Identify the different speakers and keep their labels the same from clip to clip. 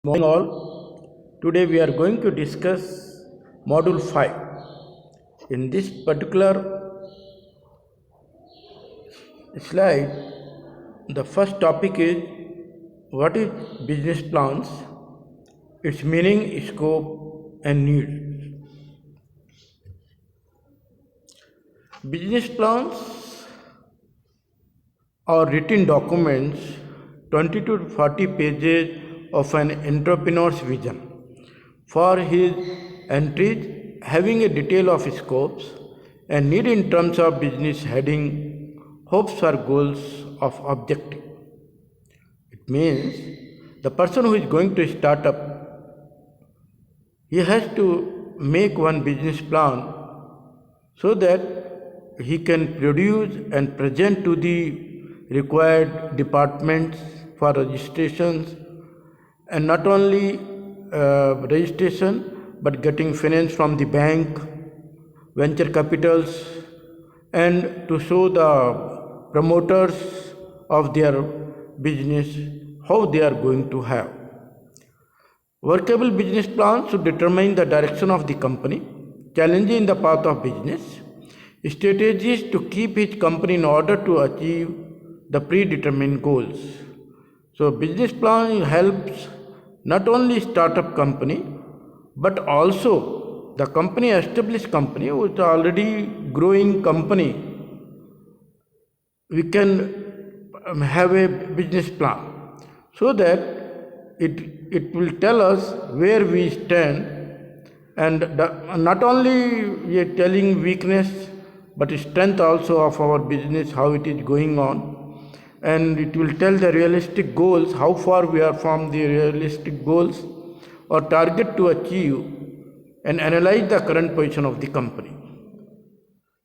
Speaker 1: Morning all. Today we are going to discuss module 5. In this particular slide, the first topic is what is business plans, its meaning, scope and needs. Business plans are written documents 20 to 40 pages of an entrepreneur's vision for his entries, having a detail of scopes and need in terms of business heading, hopes or goals of objective. It means the person who is going to start up, he has to make one business plan so that he can produce and present to the required departments for registrations, and not only registration but getting finance from the bank, venture capitals, and to show the promoters of their business how they are going to have. Workable business plans should determine the direction of the company, challenging the path of business, strategies to keep each company in order to achieve the predetermined goals. So business plan helps not only startup company but also the company, established company with already growing company. We can have a business plan so that it will tell us where we stand, and not only we are telling weakness but strength also of our business, how it is going on, and it will tell the realistic goals, how far we are from the realistic goals or target to achieve, and analyze the current position of the company.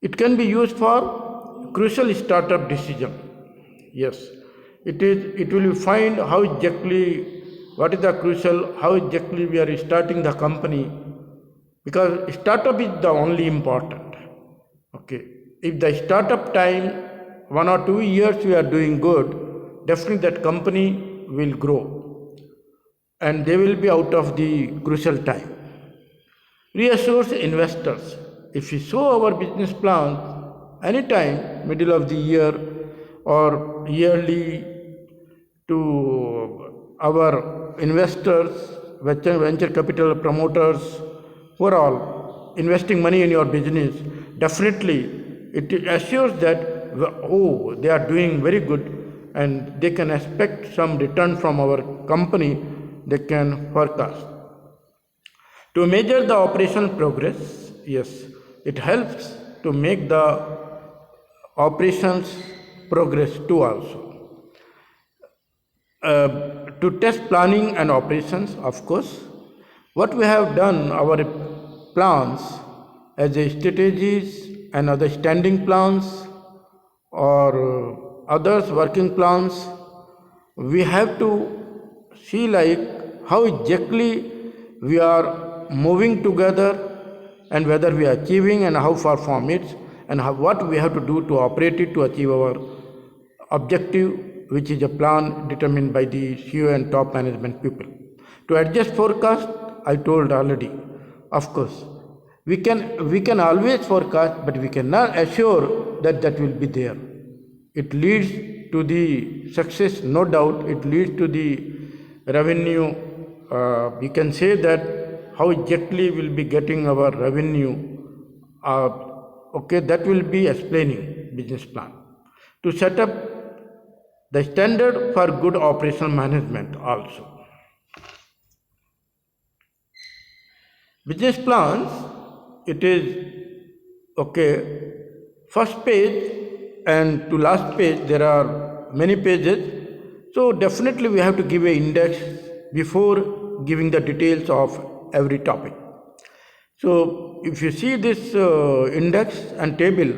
Speaker 1: It can be used for crucial startup decision. Yes, it will find how exactly what is the crucial, how exactly we are starting the company, because startup is the only important. Okay, if the startup time 1 or 2 years we are doing good, definitely that company will grow and they will be out of the crucial time. Reassures investors. If we show our business plans anytime, middle of the year or yearly, to our investors, venture capital promoters who are all investing money in your business, definitely it assures that they are doing very good and they can expect some return from our company, they can forecast. To measure the operational progress, yes, it helps to make the operations progress too also. To test planning and operations, of course, what we have done, our plans as a strategies and other standing plans or others working plans, we have to see like how exactly we are moving together and whether we are achieving and how far from it, and what we have to do to operate it to achieve our objective, which is a plan determined by the CEO and top management people. To adjust forecast, I told already, of course, we can always forecast, but we cannot assure that that will be there. It leads to the success, no doubt. It leads to the revenue. We can say that how exactly we'll be getting our revenue. Okay, that will be explaining business plan. To set up the standard for good operational management also. Business plans, it is okay, first page and to last page there are many pages, so definitely we have to give an index before giving the details of every topic. So if you see this index and table,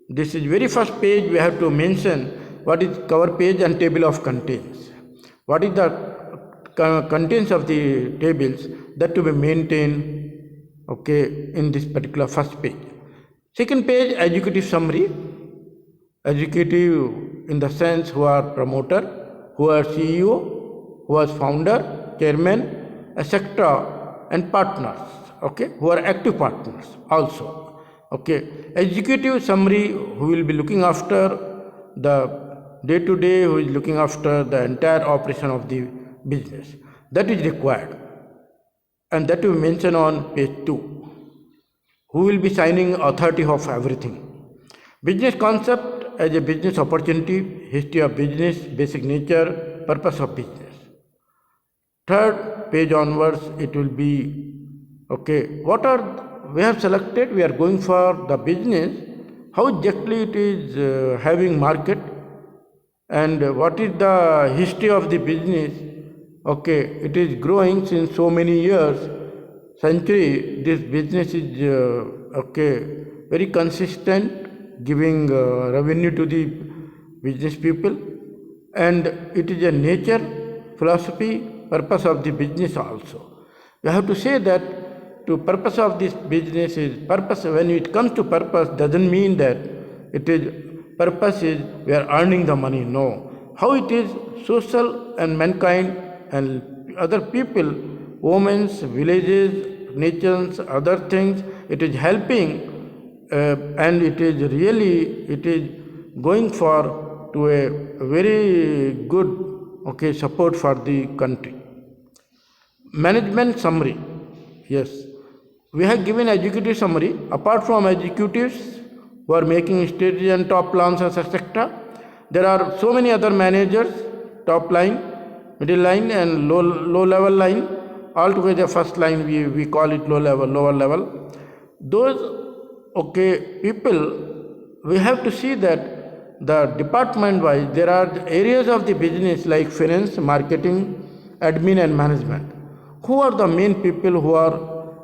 Speaker 1: this is very first page, we have to mention what is cover page and table of contents, what is the contents of the tables, that to be maintained, okay, in this particular first page. Second page, executive summary. Executive in the sense who are promoter, who are CEO, who are founder, chairman, etc., and partners, okay, who are active partners also. Okay, executive summary, who will be looking after the day to day, who is looking after the entire operation of the business. That is required, and that we mention on page 2. Who will be signing authority of everything. Business concept as a business opportunity, history of business, basic nature, purpose of business. Third page onwards, it will be, okay, what are, we have selected, we are going for the business, how exactly it is having market, and what is the history of the business. Okay, it is growing since so many years, century. This business is okay, very consistent, giving revenue to the business people, and it is a nature, philosophy, purpose of the business also. You have to say that to purpose of this business is purpose. When it comes to purpose, doesn't mean that it is purpose is we are earning the money. No, how it is social and mankind and other people, women's, villages, nations, other things. It is helping, and it is really it is going for to a very good, okay, support for the country. Management summary. Yes, we have given executive summary. Apart from executives who are making strategy and top plans, etc., there are so many other managers, top line, middle line, and low level line. Altogether, first line we call it low level, lower level. Those, okay, people, we have to see that the department wise there are areas of the business like finance, marketing, admin, and management. Who are the main people who are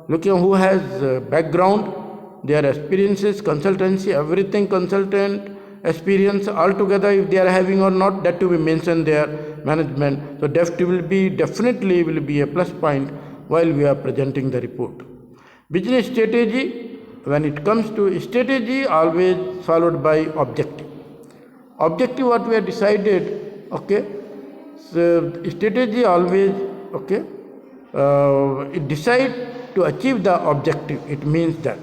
Speaker 1: looking, who has background, their experiences, consultancy, everything, consultant experience altogether, if they are having or not, that to be mentioned there, management. So that will be definitely will be a plus point while we are presenting the report. Business strategy, when it comes to strategy, always followed by objective. Objective, what we have decided, okay, so strategy always, okay, it decide to achieve the objective, it means that,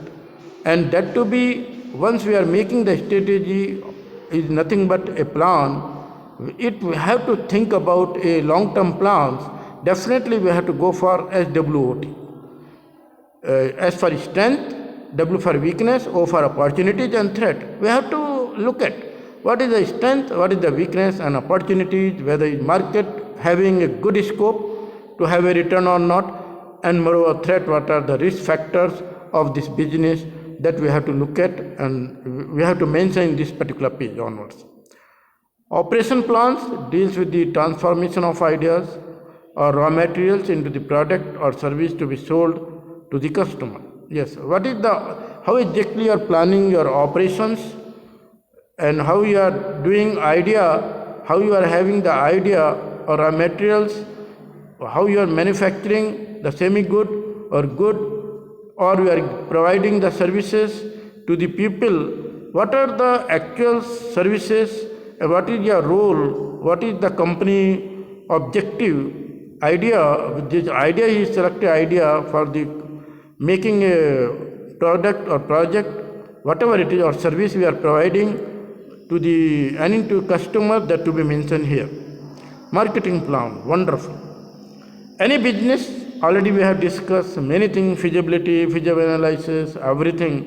Speaker 1: and that to be, once we are making the strategy is nothing but a plan, it we have to think about a long term plans. Definitely we have to go for SWOT. S for strength, W for weakness, O for opportunities and threat. We have to look at what is the strength, what is the weakness and opportunities, whether is market having a good scope to have a return or not, and moreover threat, what are the risk factors of this business that we have to look at, and we have to mention in this particular page onwards. Operation plans deals with the transformation of ideas or raw materials into the product or service to be sold to the customer. Yes, what is the, how exactly you are planning your operations, and how you are doing idea, how you are having the idea or raw materials, how you are manufacturing the semi-good or good, or you are providing the services to the people. What are the actual services, what is your role, what is the company objective, idea, this idea is selected idea for the making a product or project, whatever it is, or service we are providing to the any to customer, that to be mentioned here. Marketing plan, wonderful. Any business, already we have discussed many things, feasibility, feasible analysis, everything,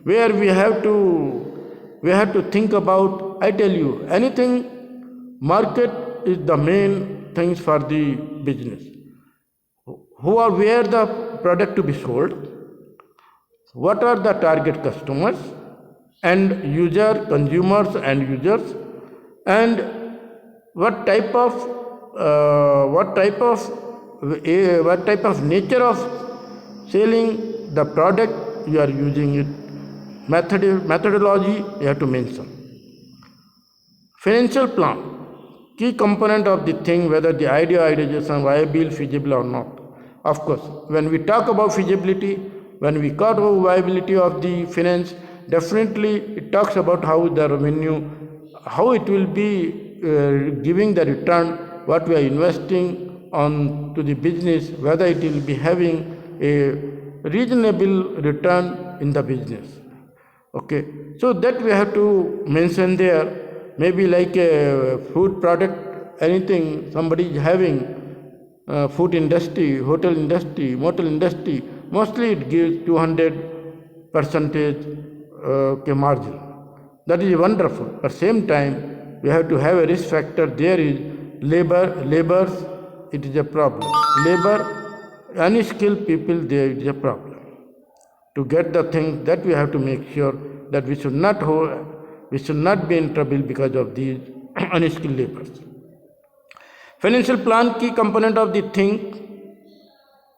Speaker 1: where we have to think about, I tell you, anything, market is the main things for the business. Who are, where the product to be sold, what are the target customers and user, consumers and users, and what type of nature of selling the product you are using it, methodology you have to mention. Financial plan, key component of the thing, whether the idea, ideation, viable, feasible or not. Of course, when we talk about feasibility, when we talk about viability of the finance, definitely it talks about how the revenue, how it will be giving the return, what we are investing on to the business, whether it will be having a reasonable return in the business. Okay, so that we have to mention there. Maybe like a food product, anything somebody is having, food industry, hotel industry, motel industry, mostly it gives 200 percentage margin. That is wonderful. At same time, we have to have a risk factor. There is labors, it is a problem. Labor, unskilled people, there is a problem. To get the thing that we have to make sure that we should not be in trouble because of these unskilled laborers. Financial plan, key component of the thing,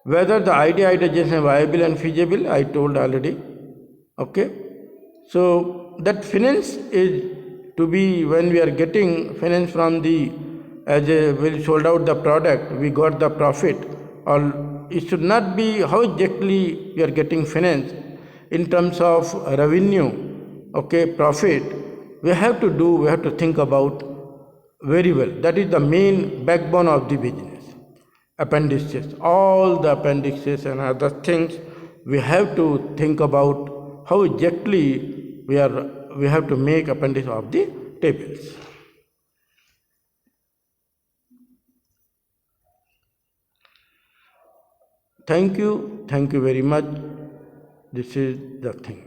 Speaker 1: whether the idea is viable and feasible, I told already. Okay, so that finance is to be, when we are getting finance from the, we sold out the product, we got the profit, or it should not be how exactly we are getting finance in terms of revenue, okay, profit. We have to think about very well. That is the main backbone of the business. Appendices, all the appendices and other things, we have to think about how exactly we have to make appendix of the tables. Thank you very much. This is the thing.